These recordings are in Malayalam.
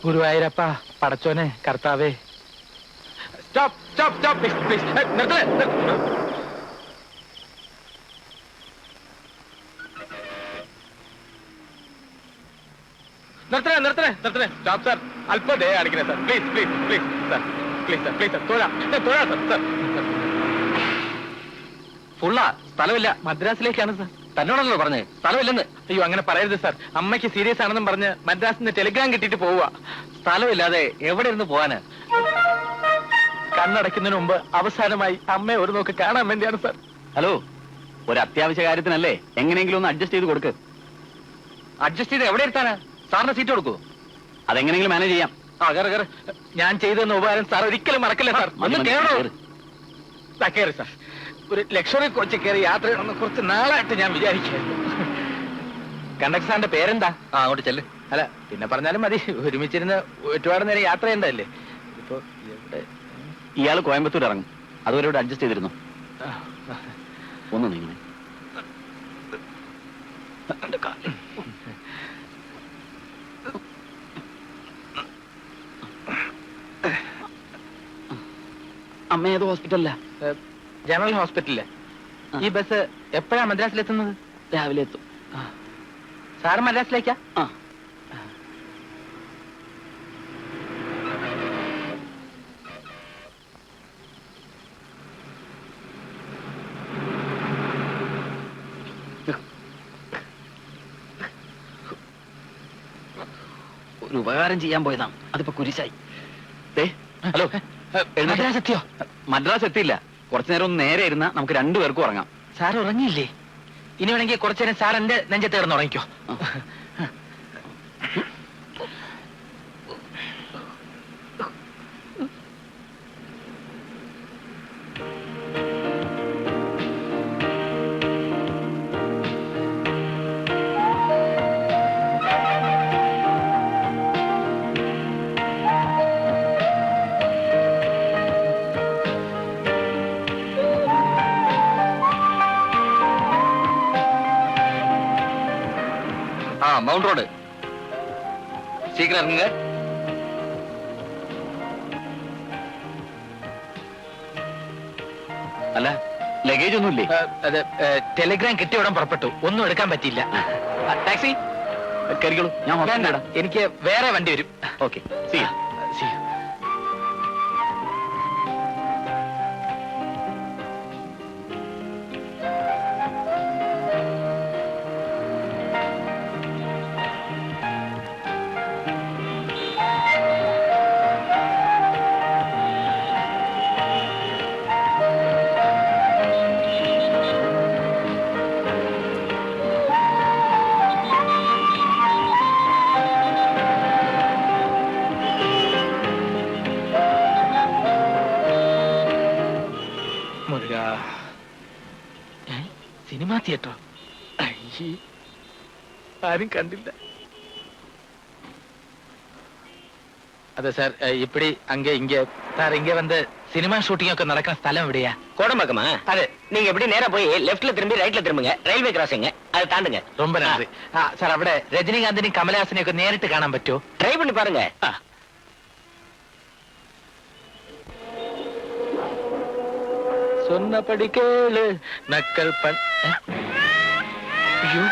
ഗുരുവായൂരപ്പ, പടച്ചോനെ, കർത്താവേ. Stop stop stop please. നിർത്തണേ. നിർത്തണേ നിർത്തണേ നിർത്തണേ. Stop sir. അല്പം ദയ കാണിക്കണേ sir. Please please please sir. Please sir, please sir. തൊഴാം തൊഴാം സാർ. സാർ ഫുള്ളാ, സ്ഥലമില്ല. മദ്രാസിലേക്കാണ് സാർ. തന്നോടല്ലോ പറഞ്ഞേ സ്ഥലമില്ലെന്ന്. അയ്യോ, അങ്ങനെ പറയരുത് സാർ. അമ്മയ്ക്ക് സീരിയസ് ആണെന്നും പറഞ്ഞ് മദ്രാസിന്ന് ടെലിഗ്രാം കിട്ടിയിട്ട് പോവുക. സ്ഥലമില്ലാതെ എവിടെ ഇരുന്ന് പോവാന്? കണ്ണടയ്ക്കുന്നതിന് മുമ്പ് അവസാനമായി അമ്മയെ ഒരു നോക്ക് കാണാൻ വേണ്ടിയാണ് സാർ. ഹലോ, ഒരു അത്യാവശ്യ കാര്യത്തിനല്ലേ, എങ്ങനെയെങ്കിലും ഒന്ന് അഡ്ജസ്റ്റ് ചെയ്ത് കൊടുക്ക്. അഡ്ജസ്റ്റ് ചെയ്ത് എവിടെ ഇരുത്താനാ? സാറിന് സീറ്റ് കൊടുക്കൂ. അതെങ്ങനെയെങ്കിലും മാനേജ് ചെയ്യാം. ഞാൻ ചെയ്തെന്ന ഉപകാരം സാർ ഒരിക്കലും മറക്കില്ല സാർ. ഒന്ന് കേറോ? കയറി സാർ. ഒരു ലക്ഷറി കോച്ച് കയറി യാത്ര ചെയ്യണമെന്ന് കുറച്ച് നാളായിട്ട് ഞാൻ വിചാരിക്കായിരുന്നു. കണ്ടക്ടർ സാറിന്റെ പേരെന്താ? അങ്ങോട്ട് ചെല്ല്. അല്ല, പിന്നെ പറഞ്ഞാലും മതി. ഒരുമിച്ചിരുന്ന് ഒരുപാട് നേരം യാത്ര ചെയ്യണ്ടല്ലേ. ഇപ്പൊ ഇയാൾ കോയമ്പത്തൂർ ഇറങ്ങും. അതുവരെ ഇവിടെ അഡ്ജസ്റ്റ് ചെയ്തിരുന്നു. ഒന്ന് നീങ്ങണേ. അമ്മ ഏത് ഹോസ്പിറ്റലിലാ? ജനറൽ ഹോസ്പിറ്റലില്. ഈ ബസ് എപ്പോഴാ മദ്രാസിലെത്തുന്നത്? രാവിലെ എത്തും. സാറ് മദ്രാസിലേക്കാ? ഒരു ഉപകാരം ചെയ്യാൻ പോയതാ, അതിപ്പോ കുരിശായി. ഹലോ, മദ്രാസ് എത്തിയോ? മദ്രാസ് എത്തിയില്ല. കുറച്ചു നേരം ഒന്ന് നേരെ ഇരുന്നാ നമുക്ക് രണ്ടുപേർക്കും ഉറങ്ങാം. സാർ ഉറങ്ങിയില്ലേ? ഇനി വേണമെങ്കിൽ കുറച്ചു നേരം സാർ എന്റെ നെഞ്ചത്ത് കിടന്ന് ഉറങ്ങിക്കോ. Mount road. സീക്കിരം ഇറങ്ങുക. അല്ല, ലഗേജ് ഒന്നുമില്ലേ? അതെ, ടെലിഗ്രാം കിട്ടിയ ഉടൻ പുറപ്പെട്ടു. ഒന്നും എടുക്കാൻ പറ്റിയില്ല. ടാക്സി കയറിക്കോളൂ. ഞാൻ എനിക്ക് വേറെ വണ്ടി വരും. Okay, see you. Cinema theatre ആരും കണ്ടില്ല. അതെ സാർ, ഇപ്പടി அங்கே இங்க சார் இங்க வந்து சினிமா ஷூட்டிங் ഒക്കെ നടക്കുന്ന സ്ഥലം എവിടെയാ? கோடம்பாக்கமா? അതെ. நீங்க எப்படி நேரா போய் லெஃப்ட்ல திரும்பி ரைட்ல திரும்புங்க. ரயில்வே கிராசிங் அதை தாண்டுங்க. ரொம்ப நன்றி. சார், അവിടെ രജനീകാന്തിനെയും കമലഹാസനെയും ഒക്കെ നേരിട്ട് കാണാൻ പറ്റുമോ? ட்ரை பண்ணி பாருங்க. சொன்னபடி கேளு நக்கல் ஐயோ,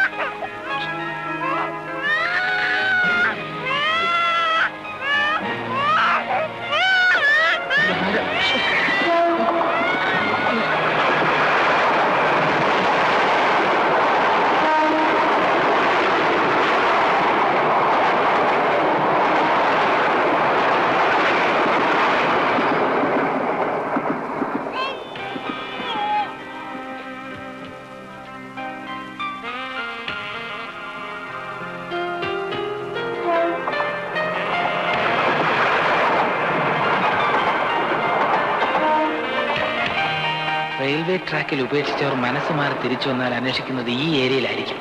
റെയിൽവേ ട്രാക്കിൽ ഉപേക്ഷിച്ചവർ മനസ്സ് മാറി തിരിച്ചു വന്നാൽ അന്വേഷിക്കുന്നത് ഈ ഏരിയയിലായിരിക്കും.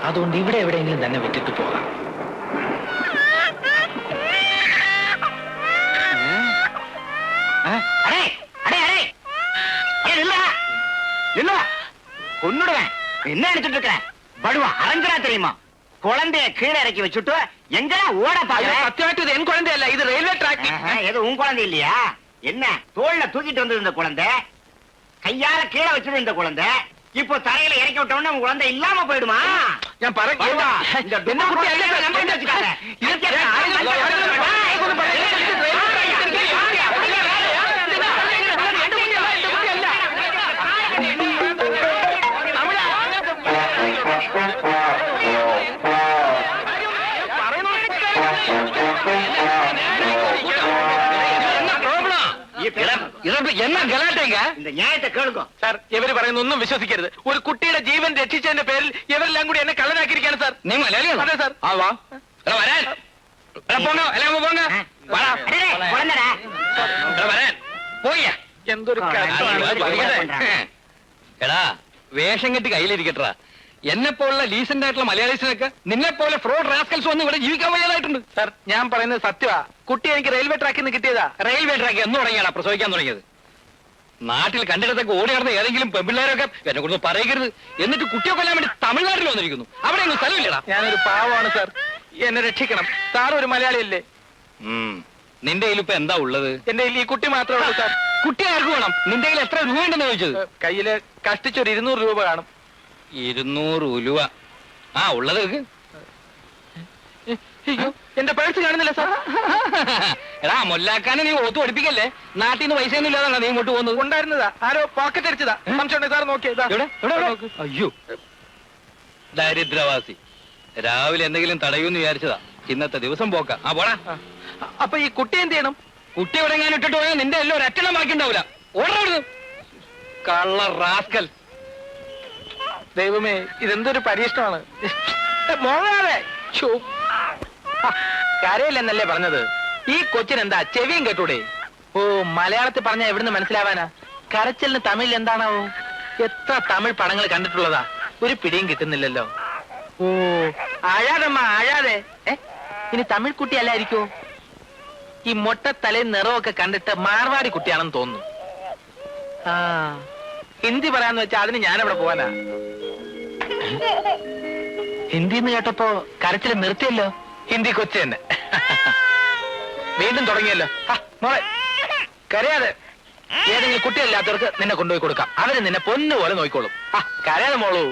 അതുകൊണ്ട് ഇവിടെ എവിടെയെങ്കിലും തന്നെ വിട്ടിട്ട് പോകാം. கொன்னுடுவேன். என்ன எடுத்துட்டு இருக்க? படுவா அரஞ்சனா தெரியுமா? குழந்தைய கீழே இறக்கி வச்சுட்டு எங்கெல்லாம் ஓட பாக்குற? സത്യമായിട്ട് ഇത് എൻ കുഴന്തയല്ല, ഇത് റെയിൽവേ ട്രാക്ക്. ஏதோ உன் குழந்தை இல்லையா? என்ன தோல்ல தூக்கிட்டு வந்தது இந்த குழந்தை, கையால கீழே வச்சது இந்த குழந்தை, இப்போ தரையில இறக்கி விட்டோம்னா உன் குழந்தை இல்லாம போயிடுமா? ഞാൻ പറഞ്ഞു இந்த குட்டி எல்லாம் நம்ப வச்சுக்காத. എന്നാ ഗലാട്ടേങ്ക? இந்த நியாயத்தை கேளுங்க സാർ. ഇവര് പറയുന്ന ഒന്നും വിശ്വസിക്കരുത്. ഒരു കുട്ടിയുടെ ജീവൻ രക്ഷിച്ചതിന്റെ പേരിൽ ഇവരെല്ലാം കൂടി എന്നെ കള്ളനാക്കിയിരിക്കാണ് സാർ. നീ മലയാളിയാണോ? അതെ സാർ. ആ വാ. എടാ വരാൻ. എടാ പോങ്ങ, എല്ലാം പോങ്ങ. വാടാ. குழந்தைடா. എടാ വരാൻ. പോയ്യാ. എന്തൊരു എടാ വേഷം കെട്ടി കയ്യിലിരിക്കട്ടാ. എന്നെ പോലുള്ള ഡീസന്റ് ആയിട്ടുള്ള മലയാളീസിനൊക്കെ നിന്നെ പോലെ ഫ്രോഡ് റാസ്കൽസ് ഒന്നും ഇവിടെ ജീവിക്കാൻ വയ്യാതായിട്ടുണ്ട്. സാർ, ഞാൻ പറയുന്നത് സത്യമാ. കുട്ടി എനിക്ക് റെയിൽവേ ട്രാക്കിൽ നിന്ന് കിട്ടിയതാ. റെയിൽവേ ട്രാക്ക് എന്ന് തുടങ്ങിയാണ് പ്രസവിക്കാൻ തുടങ്ങിയത്. നാട്ടിൽ കണ്ടിടത്തൊക്കെ ഓടി നടന്ന ഏതെങ്കിലും പെൺപിള്ളേരൊക്കെ എന്നെ കുറിച്ച് പറയരുത്. എന്നിട്ട് കുട്ടിയെ കൊല്ലാൻ വേണ്ടി തമിഴ്നാട്ടിൽ വന്നിരിക്കുന്നു. അവിടെ ഒന്നും സ്ഥലമില്ലടാ. ഞാനൊരു പാവമാണ് സാർ, എന്നെ രക്ഷിക്കണം. സാർ ഒരു മലയാളിയല്ലേ? നിന്റെ കയ്യിൽ ഇപ്പൊ എന്താ ഉള്ളത്? എന്റെ കയ്യിൽ ഈ കുട്ടി മാത്രമേ ഉള്ളൂ സാർ. കുട്ടി ആർക്ക് വേണം? നിന്റെ കയ്യിൽ എത്ര രൂപ ഉണ്ടെന്ന് ചോദിച്ചത്? കയ്യില് കഷ്ടിച്ചൊരു 200 രൂപ കാണും. 200 രൂപ? ആ ഉള്ളത്. അയ്യോ, എന്റെ പേഴ്സ് കാണുന്നില്ല സാർ. എടാ മൊല്ലാക്കാനെ നീ ഓത്തു പഠിപ്പിക്കല്ലേ. നാട്ടിൽ നിന്ന് പൈസ ഒന്നും ഇല്ലാതാണോ നീ ഇങ്ങോട്ട് പോകുന്നത്? ഉണ്ടായിരുന്നതാ, ആരോ പോക്കറ്റ് അടിച്ചതാ. സംശയം സാർ നോക്കിയതാ. അയ്യോ ദരിദ്രവാസി. രാവിലെ എന്തെങ്കിലും തടയൂന്ന് വിചാരിച്ചതാ. ഇന്നത്തെ ദിവസം പോക്ക. ആ പോടാ. അപ്പൊ ഈ കുട്ടി എന്ത് ചെയ്യണം? കുട്ടി എവിടെ ഞാൻ ഇട്ടിട്ട് പോയാൽ നിന്റെ എല്ലാം ഒരറ്റണം ബാക്കി ഉണ്ടാവില്ല. ഓടാവിടുന്നു കള്ള റാസ്കൽ. ദൈവമേ, ഇതെന്തൊരു പരീക്ഷണമാണ്. മോങ്ങാതെ. കരയില്ലെന്നല്ലേ പറഞ്ഞത്? ഈ കൊച്ചിനെന്താ ചെവിയും കേട്ടൂടെ? ഓ, മലയാളത്തിൽ പറഞ്ഞ എവിടുന്ന് മനസ്സിലാവാനാ? കരച്ചിലിന് തമിഴിൽ എന്താണാവോ? എത്ര തമിഴ് പടങ്ങൾ കണ്ടിട്ടുള്ളതാ, ഒരു പിടിയും കിട്ടുന്നില്ലല്ലോ. ഓ, അഴാതമ്മ അഴാതെ. ഇനി തമിഴ് കുട്ടി അല്ലായിരിക്കോ? ഈ മൊട്ടത്തലയും നിറമൊക്കെ കണ്ടിട്ട് മാർവാടി കുട്ടിയാണെന്ന് തോന്നുന്നു. ആ, ഹിന്ദി പറയാന്ന് വെച്ചാ അതിന് ഞാനെവിടെ പോവാനാ? ഹിന്ദിന്ന് കേട്ടപ്പോ കരച്ചിൽ നിർത്തിയല്ലോ. ഹിന്ദി കൊച്ചു തന്നെ. വീണ്ടും തുടങ്ങിയല്ലോ. മോളെ കരയാതെ. ഏതെങ്കിലും കുട്ടിയല്ലാത്തവർക്ക് നിന്നെ കൊണ്ടുപോയി കൊടുക്കാം. അവര് നിന്നെ പൊന്നുപോലെ നോക്കിക്കോളും. കരയാതെ മോളൂ.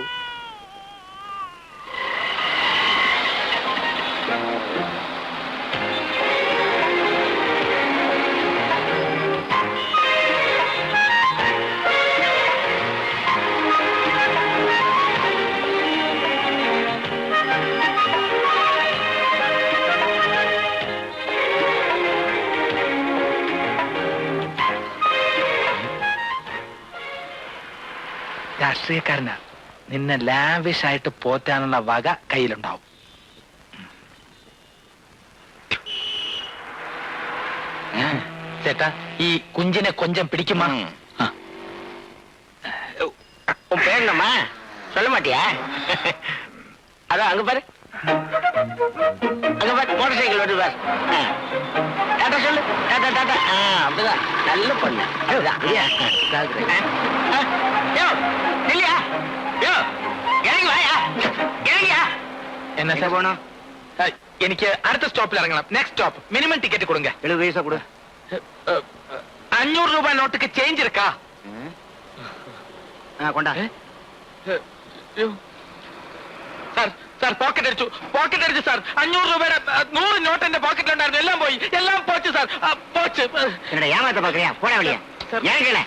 രാഷ്ട്രീയക്കാരനാ. നിന്നെ ലാവിഷ് ആയിട്ട് പോറ്റാനുള്ള വക കയ്യിലുണ്ടാവും. ചേട്ടാ, ഈ കുഞ്ചിനെ കൊഞ്ചം പിടിക്കുമാ? உன் பேர் என்னம்மா? சொல்ல மாட்டியா? அதான் அங்க பாரு, அங்க பாரு, மோட்டார் சைக்கிள் வருது பாரு. டாட்டா சொல்லு. Tata tata. அப்படிதான், நல்ல பொண்ணு. அதுதான். இல்லையா? இறங்கி வாயா, இறங்கியா. എന്നാ സാർ போனோம்? എനിക്ക് അടുത്ത സ്റ്റോപ്പിൽ ഇറങ്ങണം. Next stop. മിനിമം ടിക്കറ്റ് കൊടുങ്ക. 70 പൈസ கொடு. 500 രൂപ നോട്ടുക്ക് ചേഞ്ച് ഇരിക്കാ. കൊണ്ടാ. സാർ സാർ പോക്കറ്റ് അടിച്ചു സാർ. 500 രൂപയുടെ 100 നോട്ട് എന്റെ പോക്കറ്റിലുണ്ടായിരുന്നു. എല്ലാം പോയി, എല്ലാം പോച്ചു സാർ. പോച്ച്. என்னடா ஏமாத்த பாக்குறியா? போட வழியா. இறங்கல.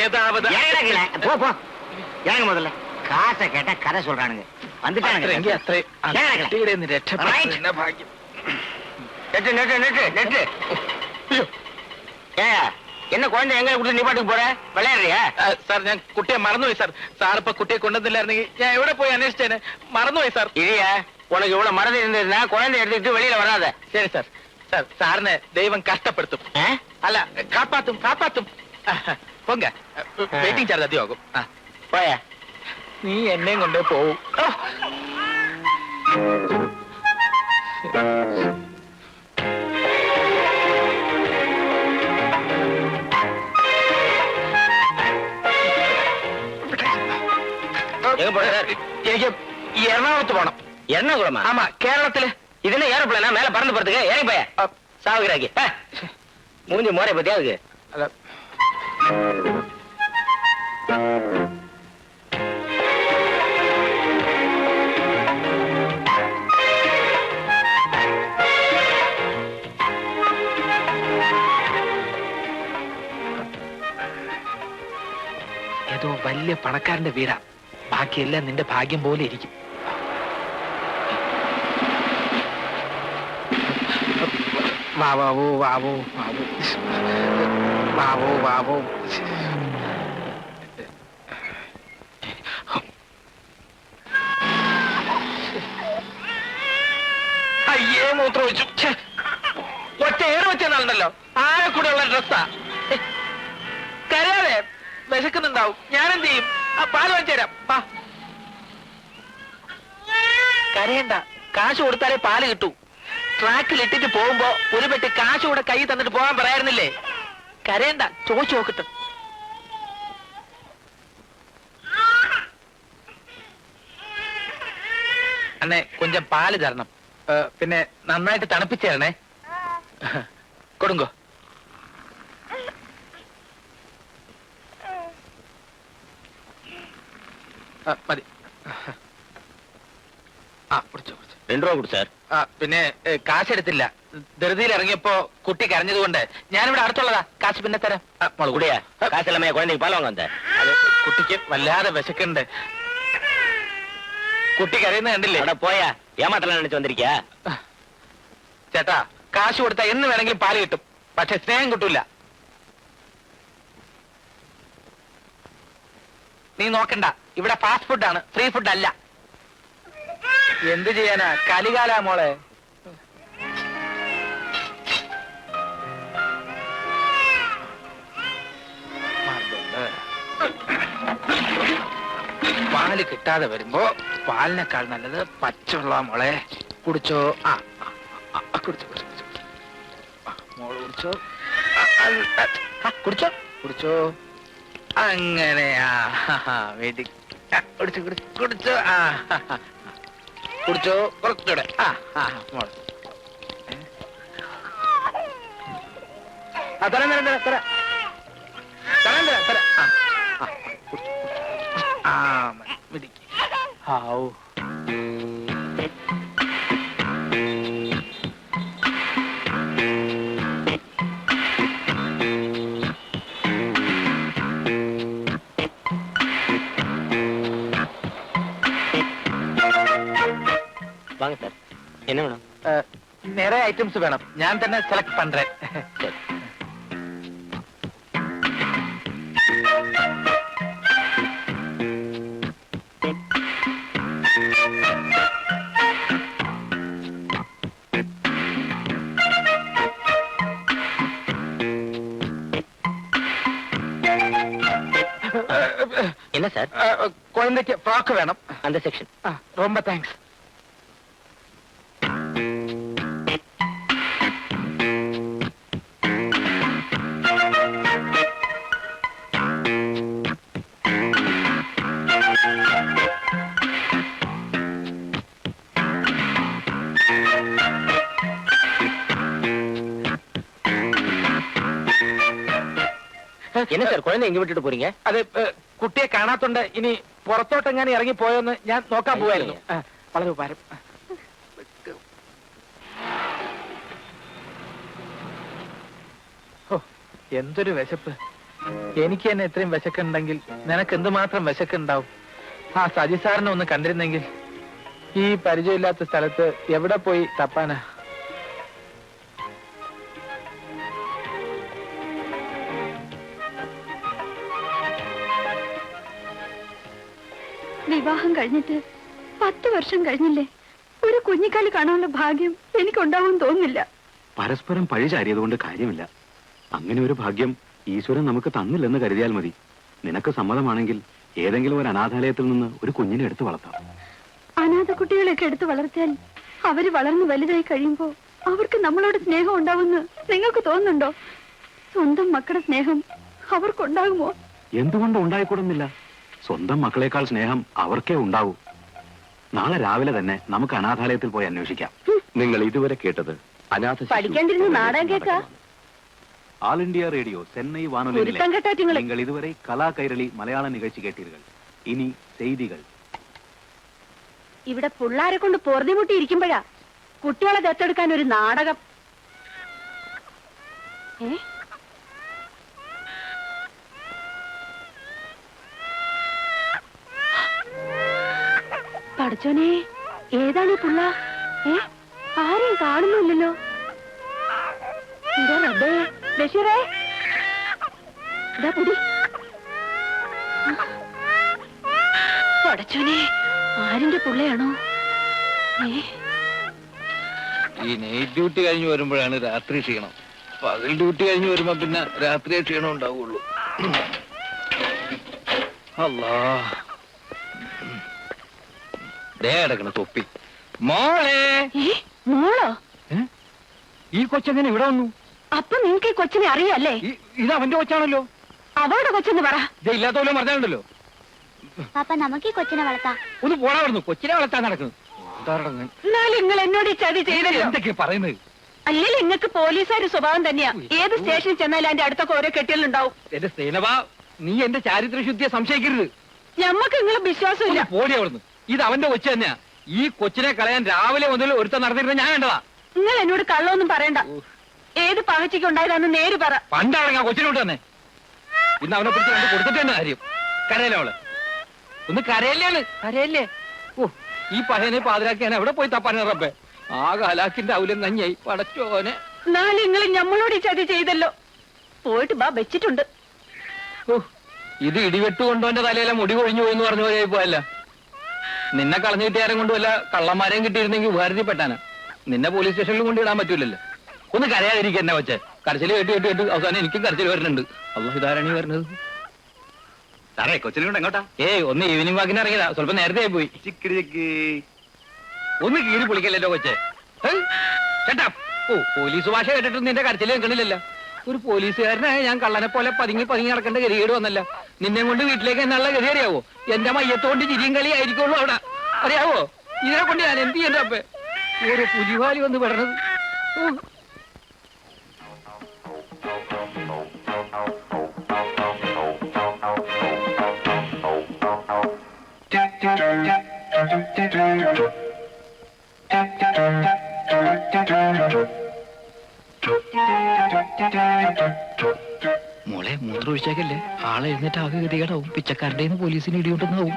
ஏதாவது இறங்கல. போ போ. இறங்க முதல்ல. காசை கேட்டா கதை சொல்றானுங்க. வந்துட்டானுங்க. രക്ഷപ്പെട്ട ഭാഗ്യം. நெட்டு. என்ன குழந்தை எங்க கொடுத்து நீ பாட்டுக்கு போற? விளையாடுறியா? സാർ, ഞാൻ കുട്ടിയെ മറന്നുപോയി സാർ. സാർ ഇപ്പൊ കുട്ടിയെ കൊണ്ടുവന്നില്ലായിരുന്നെങ്കിൽ ഞാൻ എവിടെ പോയി അന്വേഷിച്ചേനെ. മറന്നുപോയി സാർ. இல்லையா, உனக்கு இவ்வளவு மறந்து இருந்ததுன்னா குழந்தை எடுத்துக்கிட்டு வெளியில வராத. ശരി സാർ. സാർ, സാറിനെ ദൈവം കഷ്ടപ്പെടുത്തും. അല്ല, കാപ്പാത്തും. പൊങ്ക, വെയിറ്റിംഗ് ചാർജ് അധികമാകും. போயா. നീ എന്നെയും കൊണ്ടേ പോവും. எங்க போற? എനിക്ക് എറണാകുളത്ത് പോണം. എറണാകുളമാ? ஆமா, கேரளத்துல. இது என்ன ஏரோப்ளேனா? மேல பறந்து போறதுக்கு ஏறி போய சாவுகிறாக்கி. மூஞ்சி மோரை பத்தியா அதுக்கு? അല്ല, ഏതോ വലിയ പണക്കാരന്റെ വീടാ. ബാക്കിയെല്ലാം നിന്റെ ഭാഗ്യം പോലെ ഇരിക്കും. വാവോ വാവോ വാവോ വാവോ വാവോ. അയ്യേ, മൂത്രം വെച്ചു. ഒറ്റ ഏറ് വെച്ചെന്നാളുണ്ടല്ലോ. ആരെ കൂടെ ഉള്ള ഡ്രസ്സാ. കരയാതെ, വിശക്കുന്നുണ്ടാവും. ഞാനെന്ത് ചെയ്യും? പാല് വെച്ചുതരാം. കരയണ്ട, കാശ് കൊടുത്താലേ പാല് കിട്ടൂ. ട്രാക്കിൽ ഇട്ടിട്ട് പോകുമ്പോ ഒരു പെട്ടി കാശ് കൂടെ കൈ തന്നിട്ട് പോകാൻ പറയായിരുന്നില്ലേ? കരയണ്ട, ചോദിച്ചു നോക്കട്ടെ. അണ്ണേ, കൊഞ്ചം പാല് തരണം. പിന്നെ നന്നായിട്ട് തണുപ്പിച്ചു തരണേ. കൊടുങ്കോ. മതി. കുടിച്ചോ. 2 രൂപ കൊടു സാർ. പിന്നെ കാശെടുത്തില്ല. ധൃതിയിൽ ഇറങ്ങിയപ്പോ കുട്ടി കരഞ്ഞതുകൊണ്ട് ഞാനിവിടെ അടുത്തുള്ളതാ. കാശ് പിന്നെ തരാം. കൂടിയാ കാശെല്ലാമേ കുഴந்தைக்கு പാൽ വാങ്ങാൻ. അത് കുട്ടിക്ക് വല്ലാതെ വിശക്കുണ്ട്. കുട്ടി കരയുന്ന കണ്ടില്ലേ? അവിടെ പോയാ ഏമാത്രം നിனைச்சு വന്നിരിക്കാ. ചേട്ടാ, കാശ് കൊടുത്താൽ എന്ന് വേണമെങ്കിലും പാല് കിട്ടും. പക്ഷെ സ്നേഹം കിട്ടൂല. നീ നോക്കണ്ട, ഇവിടെ ഫാസ്റ്റ് ഫുഡാണ്, ഫ്രീ ഫുഡ് അല്ല. എന്ത് ചെയ്യാനാ, കലികാലാ മോളെ. പാല് കിട്ടാതെ വരുമ്പോ പാലിനേക്കാൾ നല്ലത് പച്ചവെള്ള മോളെ. കുടിച്ചോ. കുടിച്ചോ മോള് കുടിച്ചോ. കുടിച്ചോ കുടിച്ചോ. അങ്ങനെയാ വേദി. കുടിച്ചോ കുടിച്ചോ. കുടിച്ചോ, കുറച്ചുകൂടെ. മോള് തരാം തരാം തരാം തരാം തരാം തരാം തരാം. മിടിക്ക്. ഹാവൂ. வாங்க சார். என்ன வேணும்? நிறைய ஐட்டம்ஸ் வேணும். ഞാൻ തന്നെ സെലക്ട് பண்றேன். என்ன சார்? குழந்தைக்கு ஃப்ராக் வேணும். அந்த செக்ஷன். ரொம்ப தேங்க்ஸ். என்ன சார் குழந்தை எங்க விட்டுட்டு போறீங்க? അത് കുട്ടിയെ കാണാത്തോണ്ട് ഇനി പുറത്തോട്ടെങ്ങാനും ഇറങ്ങി പോയോന്ന് ഞാൻ നോക്കാൻ പോവായിരുന്നു. വളരെ ഉപകാരം. എന്തൊരു വിശപ്പ്. എനിക്ക് തന്നെ ഇത്രയും വിശക്കുണ്ടെങ്കിൽ നിനക്ക് എന്തുമാത്രം വിശക്കുണ്ടാവും. സജി സാറിനെ ഒന്ന് കണ്ടിരുന്നെങ്കിൽ. ഈ പരിചയമില്ലാത്ത സ്ഥലത്ത് എവിടെ പോയി തപ്പാനാ? വിവാഹം കഴിഞ്ഞിട്ട് 10 വർഷം കഴിഞ്ഞില്ലേ? ഒരു കുഞ്ഞിക്കാലി കാണാനുള്ള ഭാഗ്യം എനിക്കുണ്ടാവും തോന്നില്ല. പരസ്പരം പഴിചാരിയതുകൊണ്ട് കാര്യമില്ല. അങ്ങനെ ഒരു ഭാഗ്യം ഈശ്വരൻ നമുക്ക് തന്നില്ലെന്ന് കരുതിയാൽ മതി. നിനക്ക് സമ്മതമാണെങ്കിൽ ഏതെങ്കിലും ഒരു അനാഥാലയത്തിൽ നിന്ന് ഒരു കുഞ്ഞിനെ എടുത്തു വളർത്താം. അനാഥ കുട്ടികളെയൊക്കെ എടുത്തു വളർത്തിയാൽ അവര് വളർന്നു വലുതായി കഴിയുമ്പോ അവർക്ക് നമ്മളോട് സ്നേഹം ഉണ്ടാവുമെന്ന് നിങ്ങൾക്ക് തോന്നുന്നുണ്ടോ? സ്വന്തം മക്കളുടെ സ്നേഹം അവർക്കുണ്ടാകുമോ? എന്തുകൊണ്ട് ഉണ്ടായിക്കൂടുന്നില്ല? സ്വന്തം മക്കളെക്കാൾ സ്നേഹം അവർക്കേ ഉണ്ടാവൂ. നാളെ രാവിലെ തന്നെ നമുക്ക് അനാഥാലയത്തിൽ പോയി അന്വേഷിക്കാം. നിങ്ങൾ ഇതുവരെ കേട്ടത് അനാഥ ശിശു പഠിക്കാണ്ടിരുന്ന് നാടകം കേൾക്കാ. ஆல் இந்தியா ரேடியோ சென்னை வானொலி ഒരുത്തം കെട്ടാറ്റിങ്ങളെ. நீங்கள் இதுவரை கலா கைரளி மலையாள நிகழ்ச்சி கேட்டீர்கள். இனி செய்திகள். ഇവിടെ പിള്ളാരെ കൊണ്ട് പൊറുതിമുട്ടി ഇരിക്കുമ്പോഴാ കുട്ടികളെ ദത്തെടുക്കാൻ ഒരു നാടകം. പഠിച്ചോനെ, ഏതാണ് ഈ പുള്ള? ആരെയും കാണുന്നില്ലല്ലോ. ഇതാ റബ്ബേ, ബഷീറേ, ഇതാ പുടി. പഠിച്ചോനെ, ആരിന്റെ പുള്ളയാണോ? ഈ നൈറ്റ് ഡ്യൂട്ടി കഴിഞ്ഞ് വരുമ്പോഴാണ് രാത്രി ക്ഷീണം. പകൽ ഡ്യൂട്ടി കഴിഞ്ഞ് വരുമ്പോ പിന്നെ രാത്രി ക്ഷീണം ഉണ്ടാവുള്ളൂ. അല്ലാ, ദേ കിടക്കണ തൊപ്പി. മോളെ, മോളോ? ഈ കൊച്ചെങ്ങനെ ഇവിടെ വന്നു? അപ്പൊ നിങ്ങക്ക് ഈ കൊച്ചിനെ അറിയാല്ലേ? ഇത് അവന്റെ കൊച്ചാണല്ലോ. അവളുടെ കൊച്ചെന്ന് പറ. ഇല്ലാത്തവല്ലോ പറഞ്ഞാലുണ്ടല്ലോ. പാപ്പ നമുക്ക് ഈ കൊച്ചിനെ വളർത്താം. ഒന്ന് പോടാ വരുന്നു. കൊച്ചിനെ വളർത്താൻ നടക്കുന്നു. എന്നാലും നിങ്ങൾ എന്നോട് ഈ ചതി ചെയ്തല്ലോ. എന്തൊക്കെയാ പറയുന്നത്? അല്ലെങ്കിൽ നിങ്ങൾക്ക് പോലീസുകാരുടെ സ്വഭാവം തന്നെയാ. ഏത് സ്റ്റേഷനിൽ ചെന്നാലും അതിന്റെ അടുത്തൊക്കെ ഓരോ കെട്ടികളുണ്ടാവും. എന്റെ സേനബ, നീ എന്റെ ചാരിത്രശുദ്ധിയെ സംശയിക്കരുത്. ഞമ്മക്ക് നിങ്ങളെ വിശ്വാസമില്ല. പോടി അവിടുന്ന്. ഇത് അവന്റെ കൊച്ചു തന്നെയാ. ഈ കൊച്ചിനെ കളയാൻ രാവിലെ മുതൽ ഒരുത്തൻ നടന്നിരുന്ന ഞാൻ കണ്ടതാ. നിങ്ങൾ എന്നോട് കള്ളൊന്നും പറയണ്ട. ഏത് പകച്ചയ്ക്ക് ഉണ്ടായതാന്ന് നേര് പറ. പണ്ടാണ് ആ കൊച്ചിനോട്ട് തന്നെ. ഇന്ന് അവനെ പിടിച്ച് കണ്ട് കൊടുത്തിട്ട് തന്നെ കാര്യം. കരയല്ലേ അവള്? ഒന്ന് കരയല്ലേ? കരയല്ലേ? ഓ, ഈ പഹനെ പാതിരാക്കി ഞാൻ എവിടെ പോയി തപ്പാൻ റബ്ബേ? ആകെ ഹലാക്കിന്റെ അവലും നഞ്ഞായി പടച്ചോനെ. എന്നാലും നിങ്ങൾ ഞമ്മളോട് ഈ ചതി ചെയ്തല്ലോ. പോയിട്ട് ബാ വെച്ചിട്ടുണ്ട്. ഓ, ഇത് ഇടിവെട്ട് കൊണ്ടോന്റെ തലയിലെ മുടി കൊഴിഞ്ഞു പോയി എന്ന് പറഞ്ഞു പോയി പോയല്ല. നിന്നെ കളഞ്ഞു കിട്ടിയാരും കൊണ്ട് വല്ല കള്ളന്മാരെയും കിട്ടിയിരുന്നെങ്കിൽ ഉപകാരത്തിൽപ്പെട്ടാനാ. നിന്നെ പോലീസ് സ്റ്റേഷനിൽ കൊണ്ടിടാൻ പറ്റൂലല്ലോ. ഒന്ന് കരയാതിരിക്കുക എന്നെ വെച്ച്. കരച്ചിൽ കേട്ട് അവസാനം എനിക്കും കരച്ചിൽ വരുന്നുണ്ട്. അള്ളാഹ്, ഇതാരണി വരുന്നത്. സാറേ, കൊച്ചിനെ കൊണ്ട് എങ്ങോട്ടാ? ഒന്ന് ഈവനിങ് വാക്കിന് ഇറങ്ങിയതാ. സ്വല്പം നേരത്തെ പോയി. ഒന്ന് കീറി പൊളിക്കല്ലോ കൊച്ചെ. ചേട്ടാ, ഓ, പോലീസ് ഭാഷ കേട്ടിട്ട് നിന്റെ കരച്ചിൽ കേൾക്കണില്ലല്ലോ. ഒരു പോലീസുകാരനായ ഞാൻ കള്ളനെ പോലെ പതുങ്ങി നടക്കേണ്ട ഗതികേട് വന്നല്ല. നിന്നെ കൊണ്ട് വീട്ടിലേക്ക് എന്നുള്ള ഗതി അറിയാവോ? എന്റെ മയ്യത്തോണ്ട് ചിരിയും കളി ആയിരിക്കുള്ളൂ അവിടെ. അറിയാവോ? ഇതിനെ കൊണ്ട് ഞാൻ എന്ത് ചെയ്യണ്ട അപ്പേ? ഓരോ പുലിവാലി വന്ന് പെടണത്. മോളെ, മൂത്രം ഒഴിച്ചേക്കല്ലേ. ആളെ എഴുന്നേറ്റ് ആകെ ഗതികേടാവും. പിച്ചക്കാരുടെ പോലീസിന് ഇടികൊണ്ടെന്നാവും.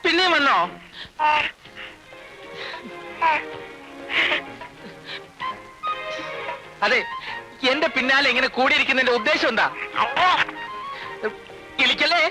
പിന്നെയും വന്നോ? അതെ, എന്റെ പിന്നാലെ ഇങ്ങനെ കൂടിയിരിക്കുന്നതിന്റെ ഉദ്ദേശം എന്താ? കിളിക്കല്ലേ?